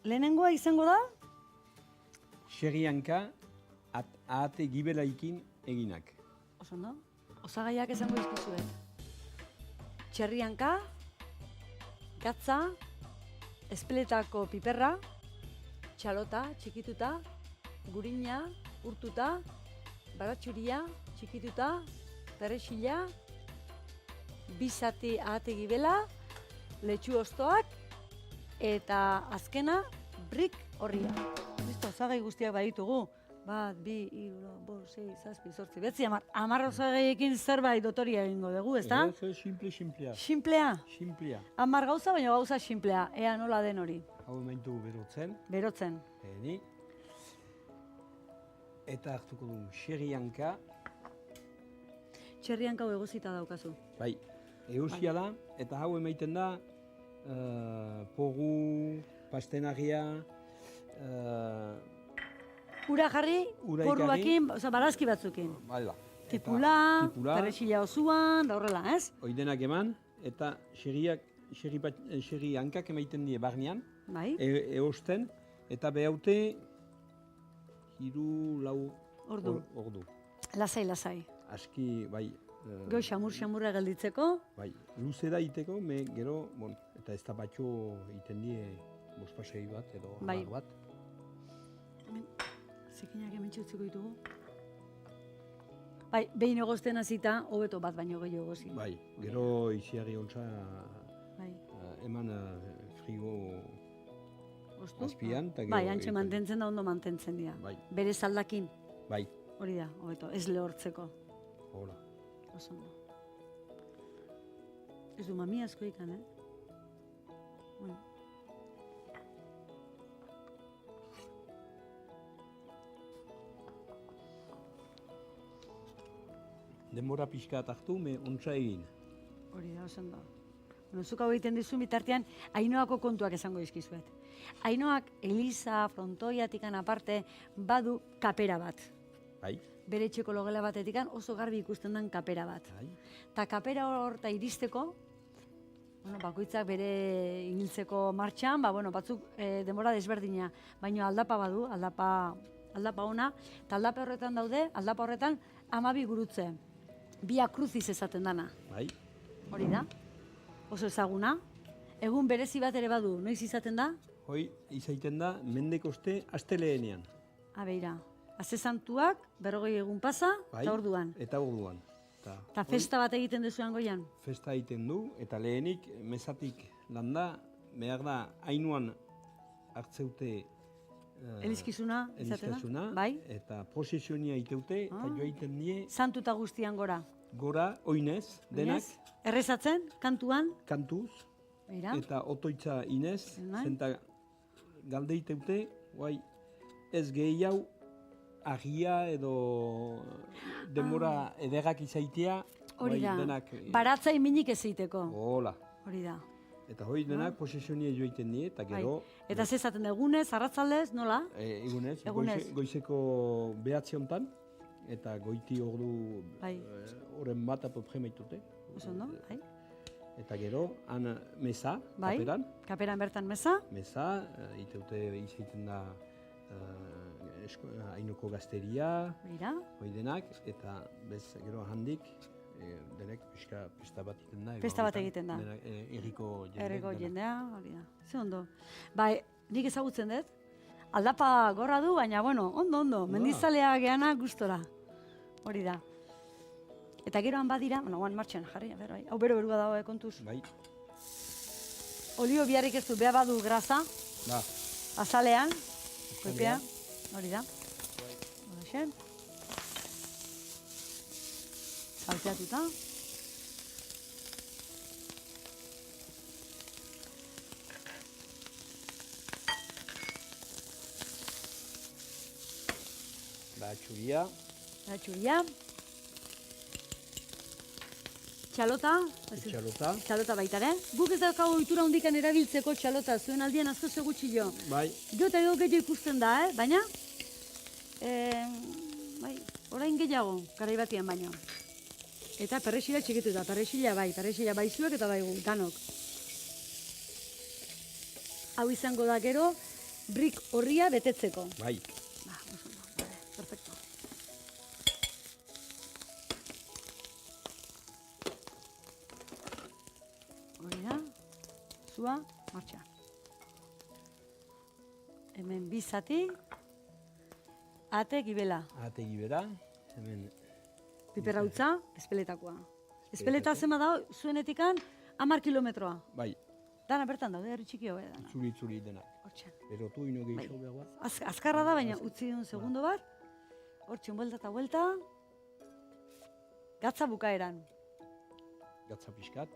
lehenengoa izango da? Xerrianka ahate gibelaikin eginak. Oso, no? Osagaiak esango izkizuet. Txerrianka, gatza, espeletako piperra, txalota, txikituta, gurina, urtuta, baratxuria, txikituta, perexila, bizati ahate gibela, letxu ostoak, eta azkena, brik horria. Listo, osagai guztiak baditugu. 1, 2, 3, 4, 5, 6, 7, 8, 9, 10. 10 osagaiekin zerbait dotoria egingo dugu, ezta? Simplea. Simplea? Simplea. 10 gauza, baina gauza simplea. Ea nola den hori. Hau emaitu berotzen. Berotzen. Eni. Eta hartuko du xerrianka. Txerrianka hau egozita daukazu. Bai, eguzia da, eta hau emaiten da pogu, pastenagia, Ura jarri, porruakin, barazki batzukin. Bai da. Tipula, perexila osuan, da horrela, ez? Oidenak eman, eta xerri hankak emaiten die barnean, Bai. Eosten, eta behaute 3-4 ordu. Lasai, lasai. Aski, bai. Gero xamur-xamurra gelditzeko. Bai, luze da iteko, gero, eta ez da batxo iten die bospasei bat edo hamar bat. Zikinak hementxe utziko ditugu. Bai, behin egozten hasita, hobeto bat baino gehiago egozi. Bai, gero iziari ontsa eman frigo azpian. Bai, antxe mantentzen da, ondo mantentzen dira. Bere zaldakin. Bai. Hori da, hobeto, ez lehortzeko. Hola. Oso ondo. Ez du mami asko ikan, Bueno. Denbora pixka hartu, ontsa egin. Hori da, oso ondo. Zuk hau egiten dizu bitartean, Ainoako kontuak esango dizkizuet. Ainoak Eliza, frontoiatikan aparte, badu kapera bat. Bai. Bere etxeko logela batetikan oso garbi ikusten den kapera bat. Bai. Ta kapera horta iristeko, bakoitzak bere ingiltzeko martxan, batzuk denbora desberdina, baina aldapa badu, aldapa ona, eta aldapa horretan daude, aldapa horretan 12 gurutze. Via Crucis esaten dana. Bai. Hori da. Oso ezaguna. Egun berezi bat ere badu, noiz izaten da? Hoi, izaiten da, mendekoste asteleenean. Beira. Aste santuak, 40 egun pasa, eta orduan. Eta orduan. Eta festa bat egiten duzuan goian? Festa egiten du, eta lehenik, mesatik landa, behar da, Ainuan hartzeute Elizkizuna, bai. Eta prosesionia iteute, eta joa iten die... Santuta guztian gora? Gora, oinez, denak. Errezatzen, kantuan? Kantuz. Eta otoitza inez, zenta galde iteute, guai, ez gehiago, agia edo denbora ederrak izaitea. Hori da, baratza iminik ez eiteko. Hola. Hori da. Eta hoi denak posesionia joiten die, eta gero... Eta zezaten da, egunez, arratzaldez, nola? Egunez, goizeko 9 hontan, eta goiti ordu horren bat apopre maitute. Oso ondo, bai. Eta gero, han mesa, kaperan. Kaperan bertan mesa. Mesa, iteute izaiten da Ainoko gazteria, hoi denak, eta gero handik, denek pesta bat egiten da. Pesta bat egiten da. Erriko jendea, hori da. Ze ondo. Nik ezagutzen dut, aldapa gorra du, baina, ondo, mendizalea geana gustora. Hori da. Eta geroan badira, guan martxan jarri, hau bero-berua dago kontuz. Bai. Olio biharrik ez du, beha badu grasa. Da. Azalean, koipea, hori da. Hora salteatuta. Batxuria. Txalota. Txalota baita, Guk ez daukago ohitura hundikan erabiltzeko txalota, zuen aldian asko segutxi jo. Bai. Jo eta gehiago ikusten da, baina, orain gehiago, garai batian baino. Eta perrexila txikitu da, perrexila bai zuek eta bai gu, danok. Hau izango da gero, brik horria betetzeko. Bai. Ba, oso ondo, vale, perfecto. Hori da, zua, martxa. Hemen bi zati, ate gibela. Ate gibela, hemen... Piperra utza, espeletakoa. Espeleta zema da, zuenetikan, 10 kilometroa. Bai, Dana bertan daude, herri txiki hobe dana. itzuli denak. Hortxe. Berotu ino gehiago behar bat. Azkarra da, baina utzi duen segundo bat. Hortxe, buelta eta buelta. Gatza bukaeran. Gatza pixkat.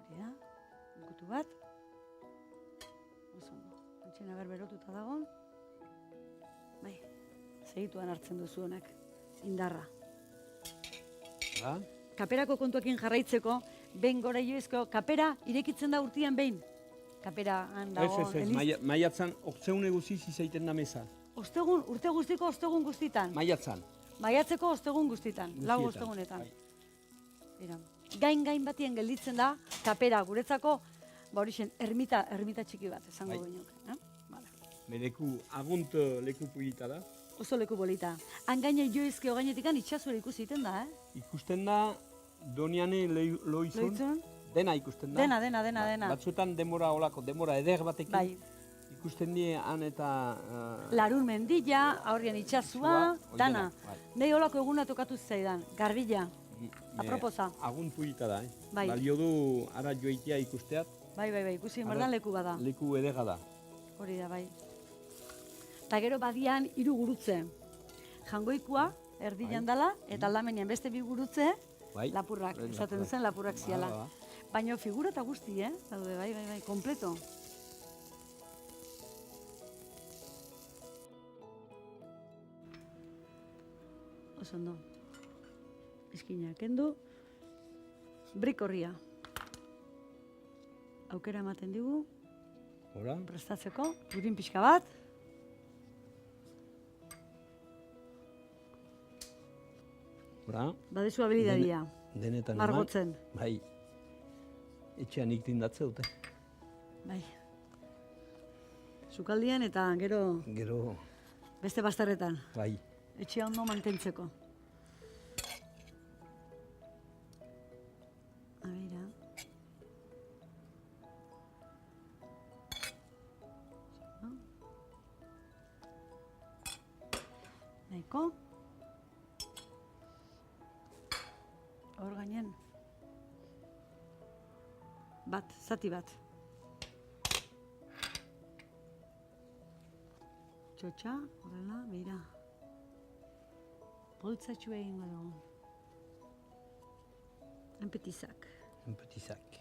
Hori da, gutu bat. Oso ondo. Hortxe naber berotuta dago. Bai, segituan hartzen duzu honek. Indarra. Ba, Kaperako kontuekin jarraitzeko, behin gora joizko, kapera irekitzen da urtean behin. Kapera han dago. ez, maiatzan, ortzeune guziz izaiten da meza. Ostegun, urte guztiko ostegun guztitan. Maiatzan. Maiatzeko ostegun guztitan, lau Guztietan, ostegunetan. bai. Bera, gain batien gelditzen da, kapera guretzako, ba horixen, ermita txiki bat, esango Bai. genuke. Vale. Leku, agunt leku pugita da. Oso leku bolita. Han gaine joizke gainetik itxasuera ikusiten da, Ikusten da, doniane loizun, Loitzun? dena ikusten da. Dena. Batzuetan denbora eder batekin. Bai. Ikusten die han eta... Larun mendila, aurrian itxasua, Itxasua, dana. hori dena, bai. Nei holako eguna tokatu zaidan, garbila, aproposa. Agunt pugita da, Bai. Balio du ara joitea ikusteat, Bai, ikusi berdan leku bada. leku edega da. Hori da, bai. Eta gero badian 3 gurutze. Jangoikoa, erdilan dala, eta aldamenean beste 2 gurutze, Bai. lapurrak, esaten duzen lapurrak ziala. Baina figura eta guzti, daude, bai, kompleto. Oso ondo. Izkina kendu. Brik horria. Aukera ematen digu, Hora, prestatzeko, urin pixka bat. hora, Badezu habilidadia, denetan eman. margotzen. Bai, etxean iktindatze dute. Bai. Sukaldian eta gero Gero, beste bazterretan. bai, Etxea ondo mantentzeko. Abeira. Nahiko. Hor gainen. Zati bat. Txotxa, horrela, beira. Poltzatxu egingo dugu. Enpetizak. enpetizak.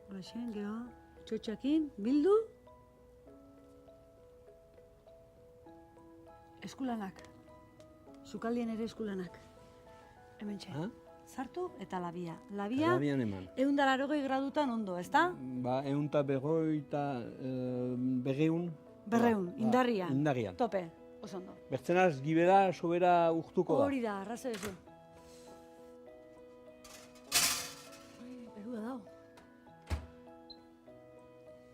Horaxen, gero, txotxakin, bildu. Eskulanak. Sukaldien ere eskulanak. Hemen txe. Ha? Sartu eta labia. Labia, Labian eman. 180 gradutan ondo, ezta? Ba, eunta berroita, berreun. Berreun, indarrian. Indarrian. Tope, oso ondo. Bertzenaz, gibera, sobera urtuko da. Hori da, arrazo duzu. Berua dao.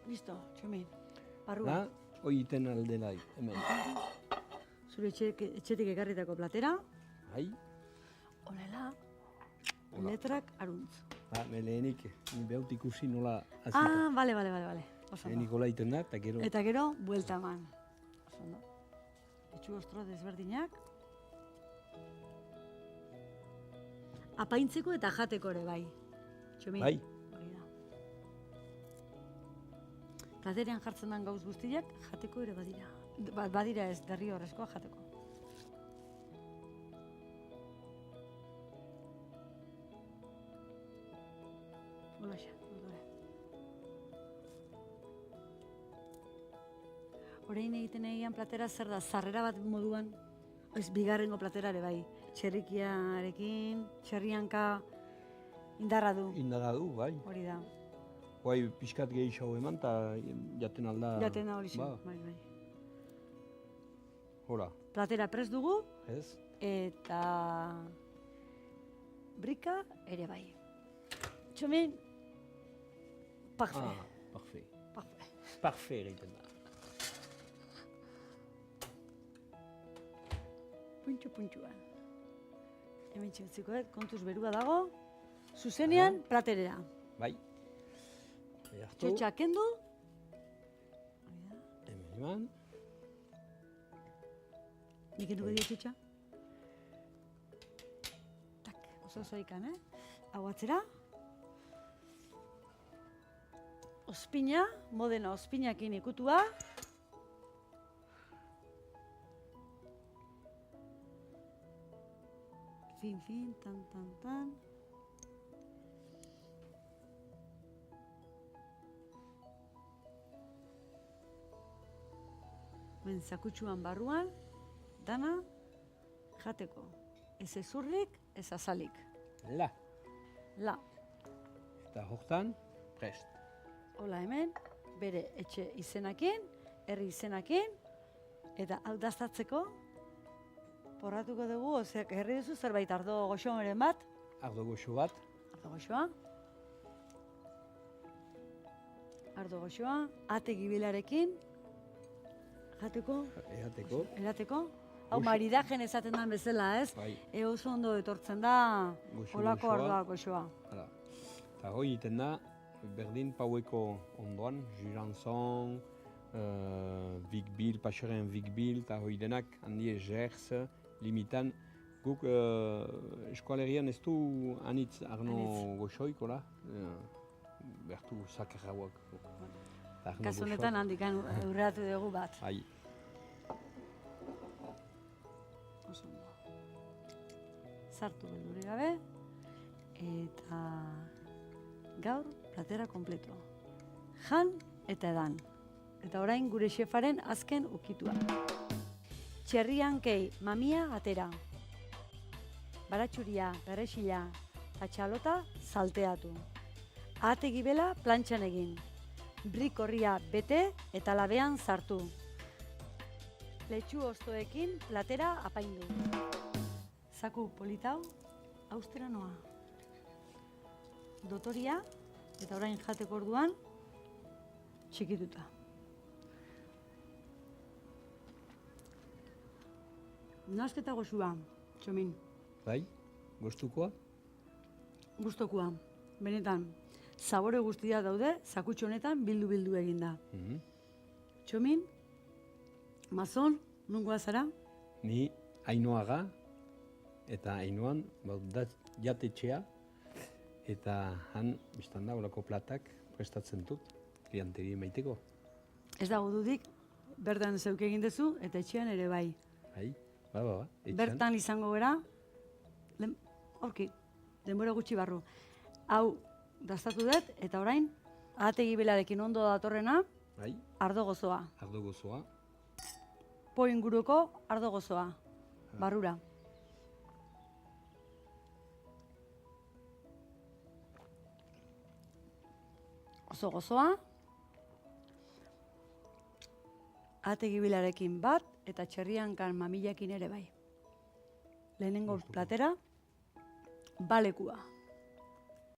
Listo, txomin. Barrua. Da, oiten aldela, hemen. Zure etxetik ekarritako platera. Bai, Honela, letrak aruntz. ba, lehenik, ni behaut ikusi nola azita. Ah, bale. Oso ondo. Lehenik hola iten da, eta gero... Eta gero, buelta eman. Oso ondo. Itxu ostro desberdinak. Apaintzeko eta jateko ere bai. Txomin. Bai, Hori da. Platerean jartzen den gauz guztiak, jateko ere badira. Badira ez, derri horrezkoa jateko. Holaxe, ondore. Orain egiten egian platera zer da, zarrera bat moduan, ez bigarrengo platera ere bai. Txerrikiarekin, txerrianka indarra du. indara du, bai. Hori da. Guai, pixkat gehiago eman, eta jaten alda... Jaten da hori zen, Ba, bai. hola, Platera prest dugu, ez? eta brika ere bai. Txomin, parfe. Parfe. Parfe. Parfe egiten da. Puntxua. Hemen txentziko, kontuz berua dago. Zuzenean, platerera. Bai. Txotxa kendu. Hemen eman. Nik enduko dio txotxa. Tak, oso ikan, Hau atzera. Ospina, modena ospinakin ikutua. Fin, tan. Ben zakutsuan barruan, dana jateko. Ez ezurrik, ez azalik. La. Eta hortan, prest. Hola hemen, bere etxe izenakin, herri izenakin, eta hau daztatzeko, porratuko dugu, herri duzu zerbait ardo goxoaren bat. Ardo goxo bat. Ardo goxoa. Ardo goxoa, ate gibilarekin, jateko. Erateko. Hau maridajen esaten den bezala, ez? Bai. Oso ondo etortzen da, holako ardoa goxoa. Eta hoi egiten da, berdin paueko ondoan, Jurançon, Vic-Bill, Paxeren Vic-Bill, eta hoi denak handi Gers, limitan. Guk eskualerian ez du anitz arno goxoiko da, bertu zakerrauak. Kasu honetan handikan urratu dugu bat. Bai. Sartu beldure gabe, eta gaur platera kompletua. Jan eta edan. Eta orain gure xefaren azken ukitua. Txerrian kei, mamia atera. Baratxuria, perexila, atxalota salteatu. Ate gibela plantxan egin. Brik horria bete eta labean sartu. Letxu oztoekin platera apaindu. Zaku politau, austera noa. Dotoria, eta orain jateko orduan, txikituta. Nasketa goxua, Txomin. Bai, gustukoa? Gustokoa, benetan. Zabore guztia daude, zakutxo honetan bildu eginda. Txomin, Mazon, nungoa zara? Ni Ainoaga, eta Ainoan jatetxea, eta han, biztan da, olako platak prestatzen dut, klianteri maiteko. Ez dago dudik, bertan zeuke egin duzu, eta etxean ere bai. Bai, ba, etxean. Bertan izango gara, horki, denbora gutxi barru. Hau, dastatu dut, eta orain, ahategi belarekin ondo datorrena, ardo gozoa. Ardo gozoa. Po inguruko ardo gozoa, barrura. Oso gozoa. Ahategi belarekin bat, eta txerriankan mamilakin ere bai. Lehenengo platera, balekua.